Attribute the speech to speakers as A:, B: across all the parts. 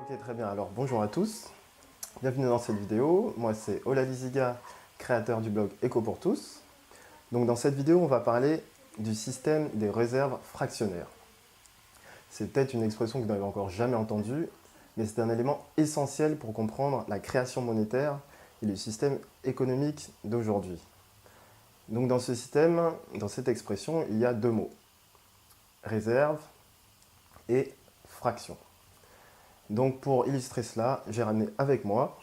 A: Ok, très bien. Alors, bonjour à tous. Bienvenue dans cette vidéo. Moi, c'est Ola Liziga, créateur du blog Éco pour tous. Donc, dans cette vidéo, on va parler du système des réserves fractionnaires. C'est peut-être une expression que vous n'avez encore jamais entendue, mais c'est un élément essentiel pour comprendre la création monétaire et le système économique d'aujourd'hui. Donc, dans ce système, dans cette expression, il y a deux mots. Réserve et fraction. Donc pour illustrer cela, j'ai ramené avec moi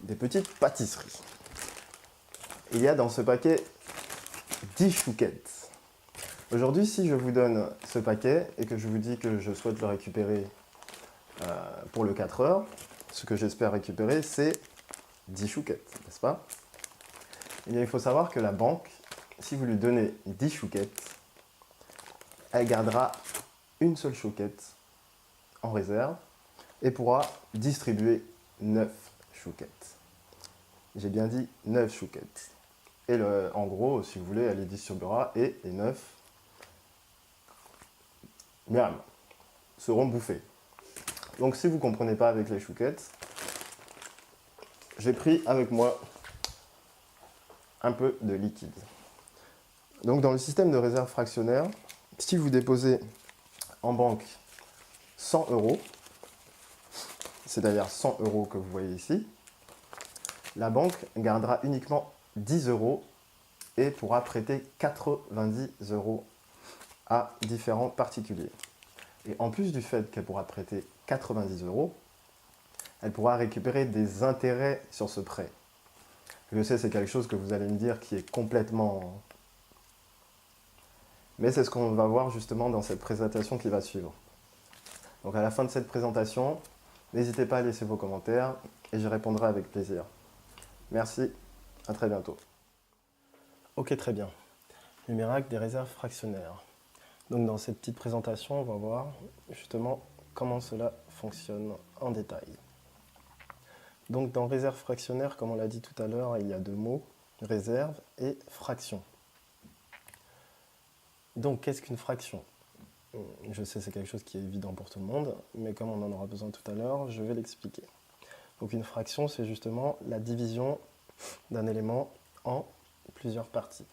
A: des petites pâtisseries. Il y a dans ce paquet 10 chouquettes. Aujourd'hui, si je vous donne ce paquet et que je vous dis que je souhaite le récupérer pour le 4 heures, ce que j'espère récupérer, c'est 10 chouquettes, n'est-ce pas? Eh bien, il faut savoir que la banque, si vous lui donnez 10 chouquettes, elle gardera une seule chouquette en réserve et pourra distribuer 9 chouquettes. J'ai bien dit 9 chouquettes. Et en gros, si vous voulez, elle les distribuera et les 9, miam, seront bouffés. Donc si vous ne comprenez pas avec les chouquettes, j'ai pris avec moi un peu de liquide. Donc dans le système de réserve fractionnaire, si vous déposez en banque 100 euros, c'est-à-dire 100 euros que vous voyez ici, la banque gardera uniquement 10 euros et pourra prêter 90 euros à différents particuliers. Et en plus du fait qu'elle pourra prêter 90 euros, elle pourra récupérer des intérêts sur ce prêt. Je sais, c'est quelque chose que vous allez me dire qui est complètement... Mais c'est ce qu'on va voir justement dans cette présentation qui va suivre. Donc à la fin de cette présentation, n'hésitez pas à laisser vos commentaires et j'y répondrai avec plaisir. Merci, à très bientôt. Ok, très bien. Le miracle des réserves fractionnaires. Donc dans cette petite présentation, on va voir justement comment cela fonctionne en détail. Donc dans réserve fractionnaire, comme on l'a dit tout à l'heure, il y a deux mots, réserve et fraction. Donc qu'est-ce qu'une fraction? Je sais, c'est quelque chose qui est évident pour tout le monde, mais comme on en aura besoin tout à l'heure, je vais l'expliquer. Donc une fraction, c'est justement la division d'un élément en plusieurs parties,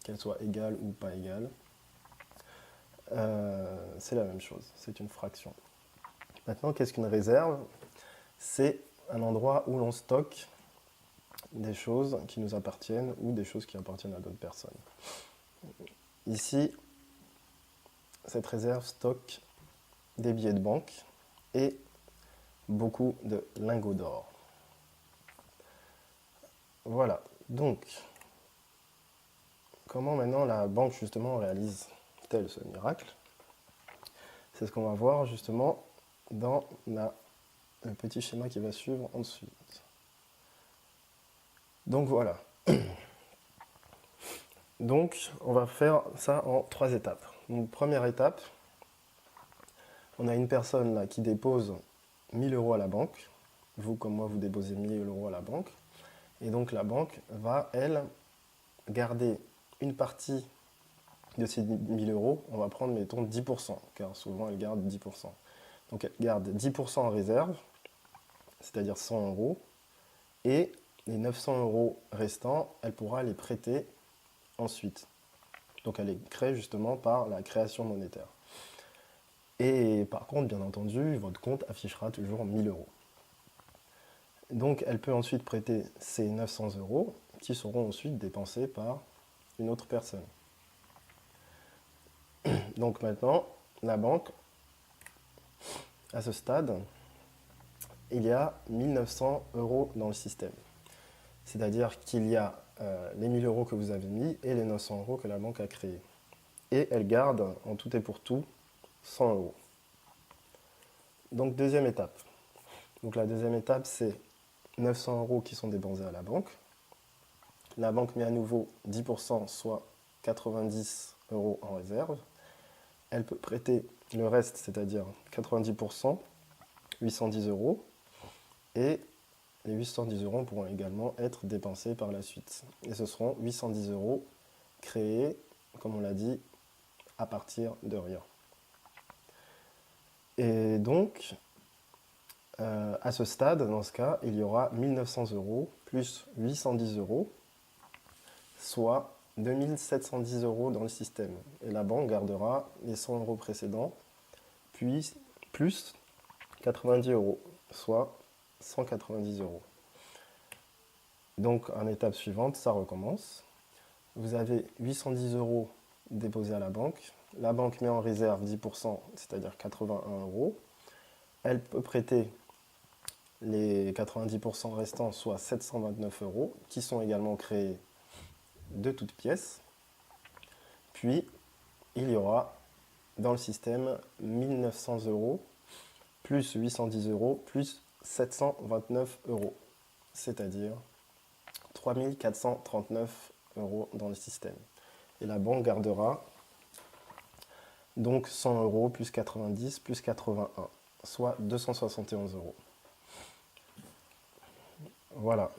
A: qu'elles soient égales ou pas égales. C'est la même chose, c'est une fraction. Maintenant, qu'est-ce qu'une réserve? C'est un endroit où l'on stocke des choses qui nous appartiennent ou des choses qui appartiennent à d'autres personnes. Ici, cette réserve stocke des billets de banque et beaucoup de lingots d'or. Voilà, donc, comment maintenant la banque justement réalise-t-elle ce miracle? C'est ce qu'on va voir justement dans le petit schéma qui va suivre ensuite. Donc voilà. Donc on va faire ça en 3 étapes. Donc première étape, on a une personne là qui dépose 1000 euros à la banque. Vous comme moi vous déposez 1000 euros à la banque. Et donc la banque va, elle, garder une partie de ces 1000 euros. On va prendre, mettons, 10%, car souvent elle garde 10%. Donc elle garde 10% en réserve, c'est-à-dire 100 euros. Et les 900 euros restants, elle pourra les prêter ensuite. Donc elle les crée justement par la création monétaire. Et par contre, bien entendu, votre compte affichera toujours 1000 euros. Donc elle peut ensuite prêter ces 900 euros qui seront ensuite dépensés par une autre personne. Donc maintenant, la banque, à ce stade, il y a 1900 euros dans le système. C'est-à-dire qu'il y a les 1000 euros que vous avez mis et les 900 euros que la banque a créés. Et elle garde en tout et pour tout 100 euros. Donc deuxième étape. Donc la deuxième étape, c'est 900 euros qui sont dépensés à la banque. La banque met à nouveau 10%, soit 90 euros en réserve. Elle peut prêter le reste, c'est-à-dire 90%, 810 euros. Et les 810 euros pourront également être dépensés par la suite. Et ce seront 810 euros créés, comme on l'a dit, à partir de rien. Et donc, à ce stade, dans ce cas, il y aura 1 900 € plus 810 €, soit 2 710 € dans le système. Et la banque gardera les 100 € précédents, puis plus 90 €, soit 190 €. Donc, en étape suivante, ça recommence. Vous avez 810 € déposés à la banque. La banque met en réserve 10%, c'est-à-dire 81 €. Elle peut prêter les 90% restants, soit 729 €, qui sont également créés de toutes pièces. Puis, il y aura dans le système 1 900 € plus 810 € plus 729 €, c'est-à-dire 3 439 € dans le système. Et la banque gardera donc 100 € plus 90 plus 81, soit 271 €. Voilà.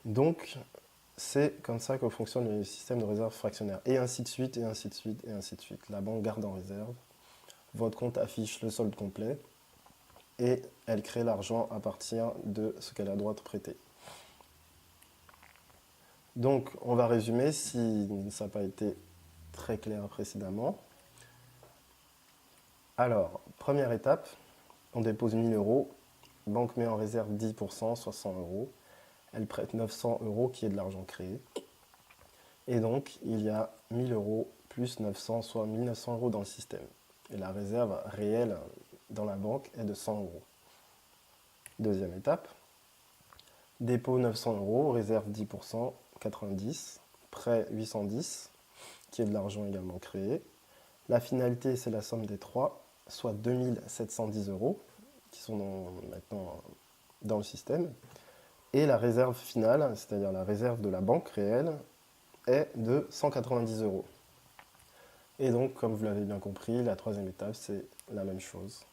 A: Donc, c'est comme ça que fonctionne le système de réserve fractionnaire. Et ainsi de suite, et ainsi de suite, et ainsi de suite. La banque garde en réserve. Votre compte affiche le solde complet. Et elle crée l'argent à partir de ce qu'elle a le droit de prêter. Donc, on va résumer si ça n'a pas été très clair précédemment. Alors, première étape, on dépose 1 000 €, banque met en réserve 10%, soit 100 €, elle prête 900 € qui est de l'argent créé, et donc il y a 1 000 € plus 900, soit 1 900 € dans le système, et la réserve réelle dans la banque est de 100 €. Deuxième étape, dépôt 900 €, réserve 10%, 90, prêt 810, qui est de l'argent également créé. La finalité, c'est la somme des trois, soit 2 710 €, qui sont maintenant dans le système. Et la réserve finale, c'est-à-dire la réserve de la banque réelle, est de 190 €. Et donc, comme vous l'avez bien compris, la troisième étape, c'est la même chose.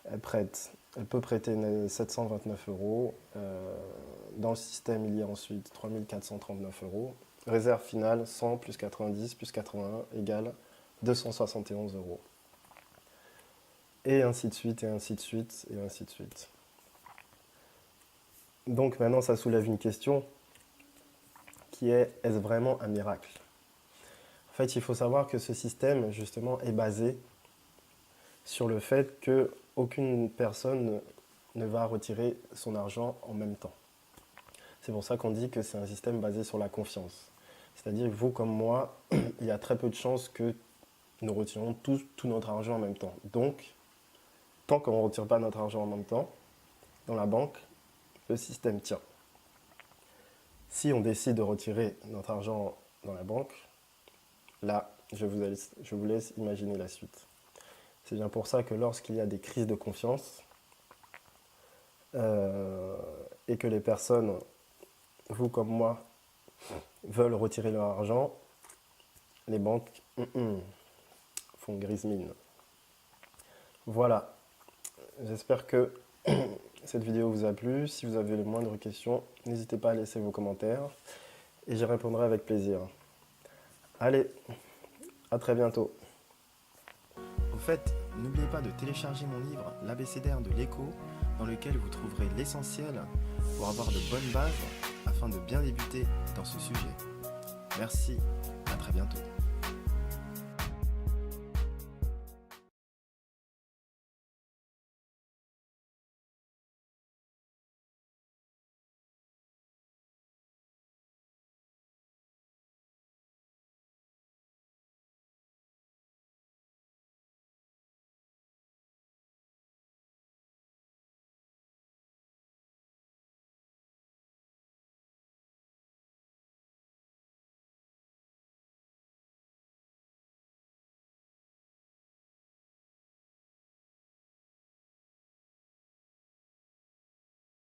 A: Elle peut prêter 729 €. Dans le système, il y a ensuite 3 439 €. Réserve finale, 100 plus 90 plus 81 égale 271 €. Et ainsi de suite, et ainsi de suite, et ainsi de suite. Donc maintenant, ça soulève une question qui est, est-ce vraiment un miracle? En fait, il faut savoir que ce système, justement, est basé sur le fait qu'aucune personne ne va retirer son argent en même temps. C'est pour ça qu'on dit que c'est un système basé sur la confiance. C'est-à-dire que vous comme moi, il y a très peu de chances que nous retirons tout notre argent en même temps. Donc, tant qu'on ne retire pas notre argent en même temps, dans la banque, le système tient. Si on décide de retirer notre argent dans la banque, là, je vous laisse imaginer la suite. C'est bien pour ça que lorsqu'il y a des crises de confiance et que les personnes, vous comme moi, veulent retirer leur argent, les banques font grise mine. Voilà, j'espère que cette vidéo vous a plu. Si vous avez les moindres questions, n'hésitez pas à laisser vos commentaires et j'y répondrai avec plaisir. Allez, à très bientôt.
B: Au fait, n'oubliez pas de télécharger mon livre L'abécédaire de l'écho, dans lequel vous trouverez l'essentiel pour avoir de bonnes bases afin de bien débuter dans ce sujet. Merci, à très bientôt.